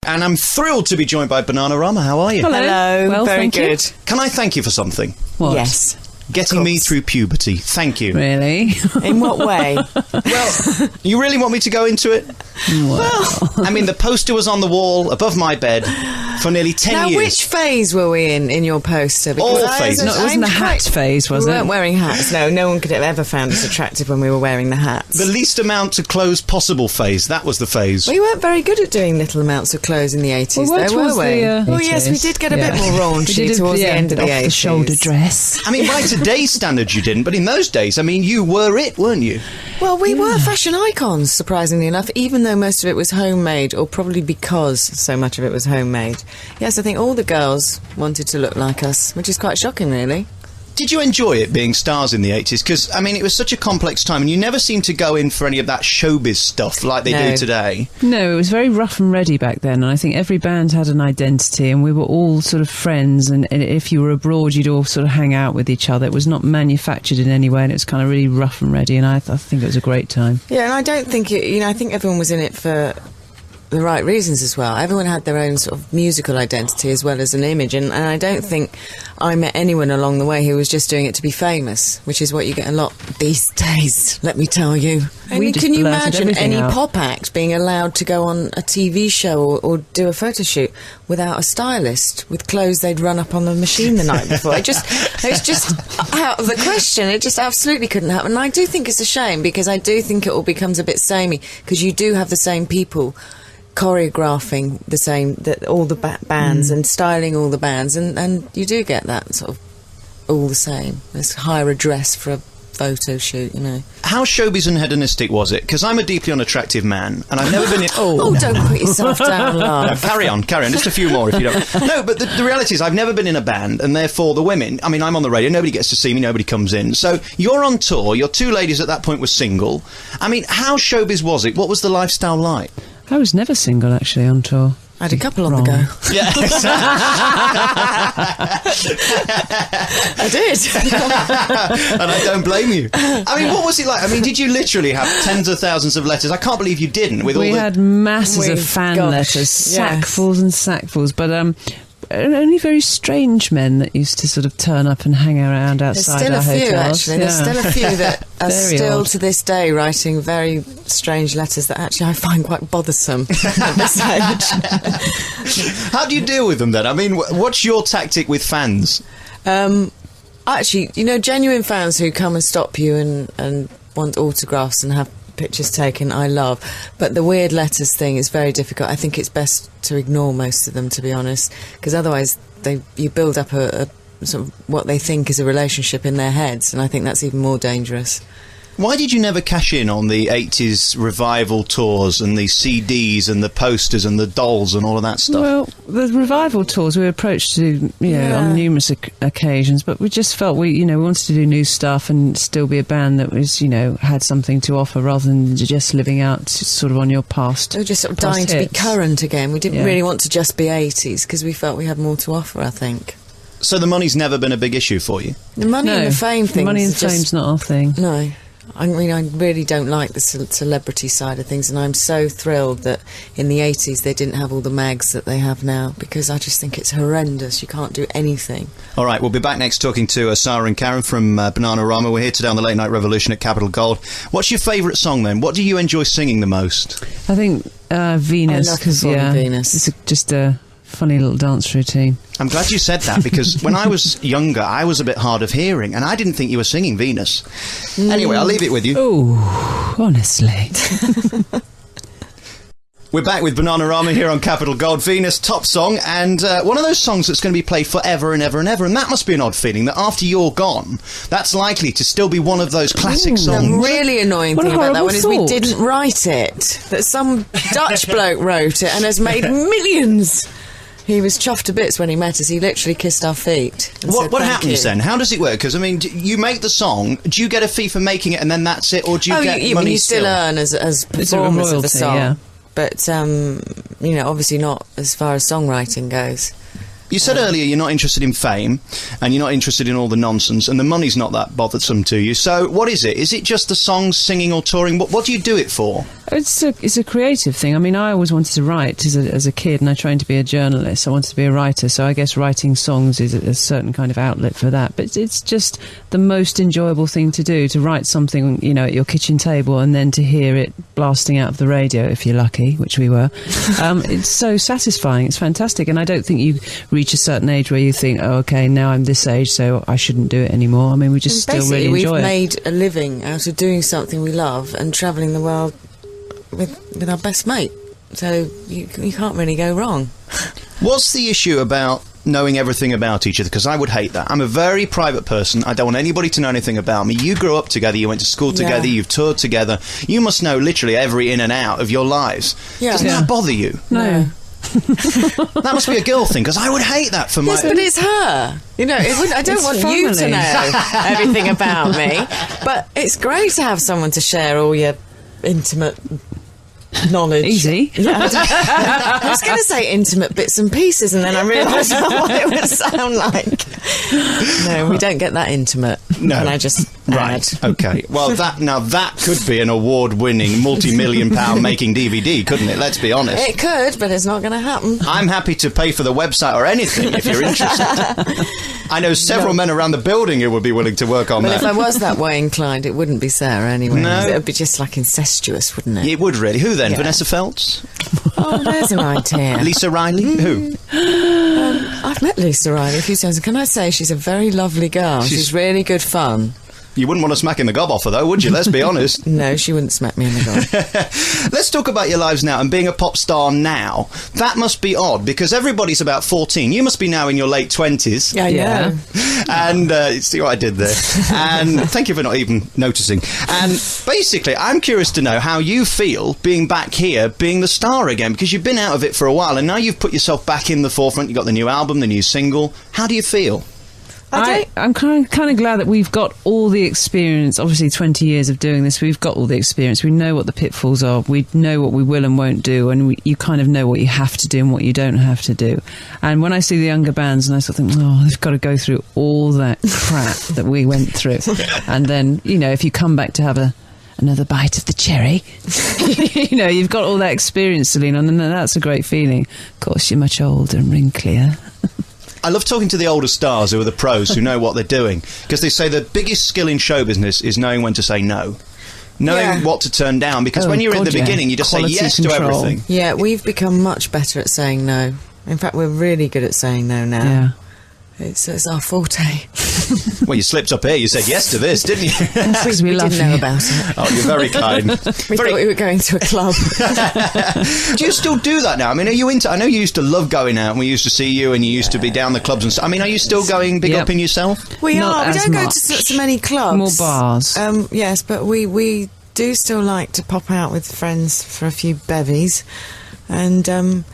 And I'm thrilled to be joined by Bananarama. How are you? Hello. Well, very thank you. good. Can I thank you for something? What? Yes. Getting me through puberty. Thank you. Really? In what way? Well, you really want me to go into it? Well, I mean, the poster was on the wall above my bed for nearly 10 Now, years. which phase were we in your poster? All phases. no, it wasn't the hat phase, was we it? weren't wearing hats. No one could have ever found us attractive when we were wearing the hats. The least amount of clothes possible phase. That was the phase. We weren't very good at doing little amounts of clothes in the 80s, We were though, towards were we? the, Oh, yes, we 80s. did get a bit Yeah. more raunchy towards the end of the 80s. Off-the-shoulder dress. I mean, by today's standards you didn't, but in those days, I mean, you were it, weren't you? Well, we were fashion icons, surprisingly enough, even though most of it was homemade, or probably because so much of it was homemade. Yes, I think all the girls wanted to look like us, which is quite shocking, really. Did you enjoy it being stars in the 80s? Because, I mean, it was such a complex time, and you never seemed to go in for any of that showbiz stuff like they do today. No, it was very rough and ready back then, and I think every band had an identity, and we were all sort of friends, and if you were abroad, you'd all sort of hang out with each other. It was not manufactured in any way, and it was kind of really rough and ready, and I think it was a great time. Yeah, and I don't think I think everyone was in it for the right reasons as well. Everyone had their own sort of musical identity as well as an image, and I don't think I met anyone along the way who was just doing it to be famous, which is what you get a lot these days, let me tell you. We just can you blurted imagine everything any out. pop act being allowed to go on a TV show or do a photo shoot without a stylist, with clothes they'd run up on the machine the night before? It's just out of the question. It just absolutely couldn't happen. And I do think it's a shame, because I do think it all becomes a bit samey, because you do have the same people choreographing all the bands and styling all the bands, and you do get that sort of all the same. Let's hire a dress for a photo shoot, you know. How showbiz and hedonistic was it? Because I'm a deeply unattractive man, and I've never been in... Don't put yourself down, No, love. carry on, just a few more if you don't... No, but the reality is I've never been in a band, and therefore the women... I mean, I'm on the radio, nobody gets to see me, nobody comes in. So you're on tour, your two ladies at that point were single. I mean, how showbiz was it? What was the lifestyle like? I was never single, actually, on tour. I had a couple on the Wrong. go. Yeah. I did. And I don't blame you. I mean, what was it like? I mean, did you literally have tens of thousands of letters? I can't believe you didn't. We had masses of fan letters, yes. sackfuls and sackfuls, but only very strange men that used to sort of turn up and hang around There's outside still our a few, hotels. actually. There's still a few that are Very still odd. to this day writing very strange letters that actually I find quite bothersome at this age. How do you deal with them then? I mean, what's your tactic with fans? Actually, you know, genuine fans who come and stop you and want autographs and have pictures taken, I love. But the weird letters thing is very difficult. I think it's best to ignore most of them, to be honest, because otherwise you build up a sort of what they think is a relationship in their heads, and I think that's even more dangerous. Why did you never cash in on the 80s revival tours and the CDs and the posters and the dolls and all of that stuff? Well, the revival tours we were approached to, on numerous occasions, but we just felt we wanted to do new stuff and still be a band that was, had something to offer rather than just living out sort of on your past. We were just sort of past dying to be hits. current again. We didn't Yeah. really want to just be 80s because we felt we had more to offer, I think. So the money's never been a big issue for you? The money and the fame thing. Money and fame's not our thing. No. I mean, I really don't like the celebrity side of things, and I'm so thrilled that in the 80s they didn't have all the mags that they have now, because I just think it's horrendous. You can't do anything. All right, we'll be back next talking to Sara and Keren from Bananarama. We're here today on the Late Night Revolution at Capital Gold. What's your favourite song then? What do you enjoy singing the most? I think Venus, I love because performing Venus. it's just a funny little dance routine. I'm glad you said that, because when I was younger, I was a bit hard of hearing, and I didn't think you were singing Venus. Anyway, I'll leave it with you. Oh, honestly. We're back with Bananarama here on Capital Gold. Venus, top song, and one of those songs that's going to be played forever and ever and ever, and that must be an odd feeling, that after you're gone, that's likely to still be one of those classic songs. The really annoying What a thing about that horrible one is we thought. didn't write it. That some Dutch bloke wrote it and has made millions. He was chuffed to bits when he met us. He literally kissed our feet. And said, What "Thank happens you." then? How does it work? Because, I mean, you make the song, do you get a fee for making it and then that's it, or do you get money you still earn as It's a performers of the royalty, song. yeah. But, obviously not as far as songwriting goes. You said earlier you're not interested in fame, and you're not interested in all the nonsense, and the money's not that bothersome to you. So what is it? Is it just the songs, singing or touring? What do you do it for? It's a creative thing. I mean, I always wanted to write as a kid, and I trained to be a journalist. I wanted to be a writer, so I guess writing songs is a certain kind of outlet for that. But it's just the most enjoyable thing to do, to write something, you know, at your kitchen table, and then to hear it blasting out of the radio, if you're lucky, which we were. It's so satisfying. It's fantastic. And I don't think you reach a certain age where you think, oh, okay, now I'm this age, so I shouldn't do it anymore. I mean, we just still really enjoy it. We've made a living out of doing something we love and travelling the world with our best mate, so you can't really go wrong. What's the issue about knowing everything about each other? Because I would hate that. I'm a very private person. I don't want anybody to know anything about me. You grew up together, you went to school together, you've toured together. You must know literally every in and out of your lives. Doesn't that bother you? No. That must be a girl thing, because I would hate that for my... Yes, but it's her. You know, I don't want family. you to know everything about me, but it's great to have someone to share all your intimate knowledge. Easy. Yeah, I was going to say intimate bits and pieces, and then I realised what it would sound like. No, we don't get that intimate. No. And I just Right, okay. Well, that could be an award-winning, multi-million-pound making DVD, couldn't it? Let's be honest. It could, but it's not going to happen. I'm happy to pay for the website or anything if you're interested. I know several men around the building who would be willing to work on that. But if I was that way inclined, it wouldn't be Sarah anyway. No. It would be just like incestuous, wouldn't it? It would really. Who then? Vanessa Feltz? Oh, there's an idea. Lisa Riley? Who? I've met Lisa Riley a few times. Can I say she's a very lovely girl? She's really good fun. You wouldn't want to smack in the gob off her, though, would you? Let's be honest. No, she wouldn't smack me in the gob. Let's talk about your lives now and being a pop star now. That must be odd, because everybody's about 14. You must be now in your late 20s. Yeah. And see what I did there. And thank you for not even noticing. And basically, I'm curious to know how you feel being back here, being the star again, because you've been out of it for a while, and now you've put yourself back in the forefront. You've got the new album, the new single. How do you feel? I'm kind of glad that we've got all the experience. Obviously, 20 years of doing this, we've got all the experience. We know what the pitfalls are. We know what we will and won't do, and you kind of know what you have to do and what you don't have to do. And when I see the younger bands, and I sort of think, oh, they've got to go through all that crap that we went through, and then, you know, if you come back to have another bite of the cherry, you know, you've got all that experience to lean on, and that's a great feeling. Of course, you're much older and wrinklier. I love talking to the older stars who are the pros, who know what they're doing, because they say the biggest skill in show business is knowing when to say no. Knowing what to turn down, because when you're in the beginning, you just Quality say yes control. to everything. Yeah, we've become much better at saying no. In fact, we're really good at saying no now. Yeah. It's our forte. Well, you slipped up here. You said yes to this, didn't you? we didn't know about it. Oh, you're very kind. We thought we were going to a club. Do you still do that now? I mean, are you into... I know you used to love going out, and we used to see you, and you used to be down the clubs and stuff. I mean, are you still going big up in yourself? We Not are. We as don't go much. to so many clubs. More bars. Yes, but we do still like to pop out with friends for a few bevies. And...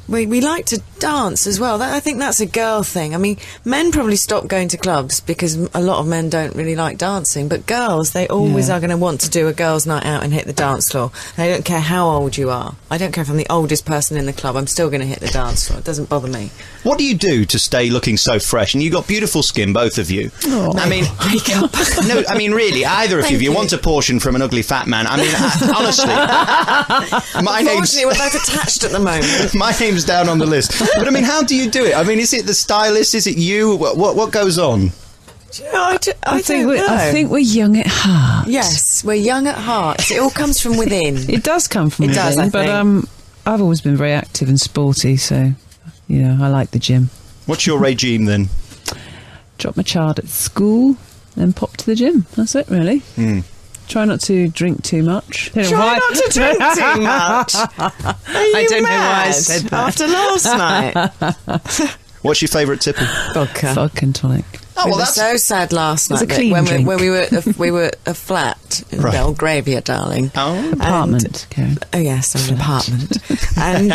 We like to dance as well. I think that's a girl thing. I mean, men probably stop going to clubs because a lot of men don't really like dancing. But girls, they always are going to want to do a girls' night out and hit the dance floor. They don't care how old you are. I don't care if I'm the oldest person in the club. I'm still going to hit the dance floor. It doesn't bother me. What do you do to stay looking so fresh? And you've got beautiful skin, both of you. Oh, I mean, makeup. No, I mean, really, either of you. If you want a portion from an ugly fat man, I mean, honestly, Unfortunately, we're both attached at the moment. My name's down on the list. But I mean, how do you do it? I mean, is it the stylist? Is it you? What goes on? I think we're young at heart. Yes, we're young at heart. It all comes from within. It does come from within, does, I but think. I've always been very active and sporty, so, you know, I like the gym. What's your regime then? Drop my child at school, then pop to the gym. That's it, really. Try not to drink too much. Try not to drink too much. I don't know why I said that. After last night. What's your favourite tipple? Vodka. Vodka and tonic. Oh, We well, were that's... so sad last night a clean when drink. we were a flat in Right. Belgravia, darling. Oh. Apartment, Karen. Oh yes, an apartment. And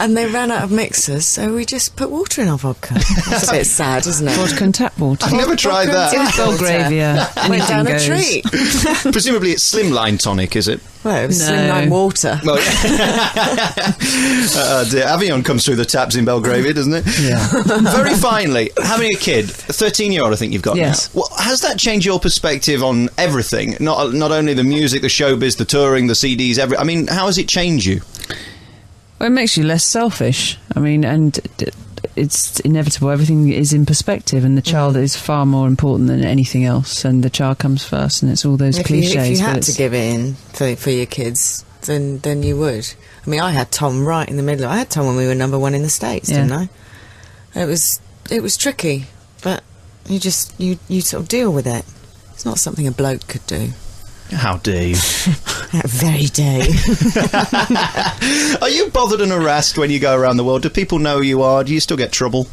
And they ran out of mixers, so we just put water in our vodka. That's a bit sad, isn't it? Vodka and tap water. I've never tried that. It was Belgravia. Went Anything down goes. a treat. Presumably it's slimline tonic, is it? Well, it was No. slimline water. Well, dear. Avion comes through the taps in Belgravia, doesn't it? Yeah. Very finally, having a kid, a 13-year-old I think you've got Yes. now. Well, has that changed your perspective on everything? Not only the music, the showbiz, the touring, the CDs, I mean, how has it changed you? Well, it makes you less selfish. I mean, and it's inevitable. Everything is in perspective, and the child is far more important than anything else. And the child comes first, and it's all those cliches. If you but had it's- to give it in for your kids, then you would. I mean, I had Tom right in the middle. I had Tom when we were number 1 in the States, Yeah. didn't I? It was tricky, but you sort of deal with it. It's not something a bloke could do. How dare you? That very day. Are you bothered and harassed when you go around the world? Do people know who you are? Do you still get trouble?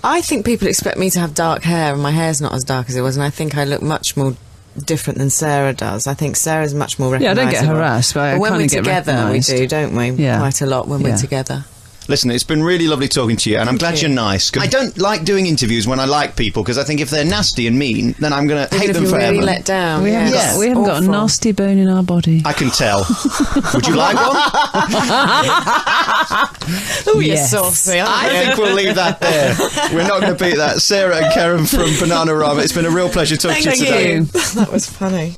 I think people expect me to have dark hair, and my hair's not as dark as it was, and I think I look much more different than Sarah does. I think Sarah's much more Yeah, I recognisable. don't get harassed, but I when kinda we're get together, we recognised. do, don't we? Yeah. Quite a lot when we're Yeah. together. Listen, it's been really lovely talking to you, and I'm glad you. you're nice. I don't like doing interviews when I like people, because I think if they're nasty and mean, then I'm going to hate Even them if you're forever. really let down. We haven't, yes. got, we haven't got a Awful. nasty bone in our body. I can tell. Would you like one? Oh, you're Yes. saucy, aren't I you? think we'll leave that there. We're not going to beat that. Sarah and Keren from Bananarama, it's been a real pleasure talking to you Thank today. you. That was funny.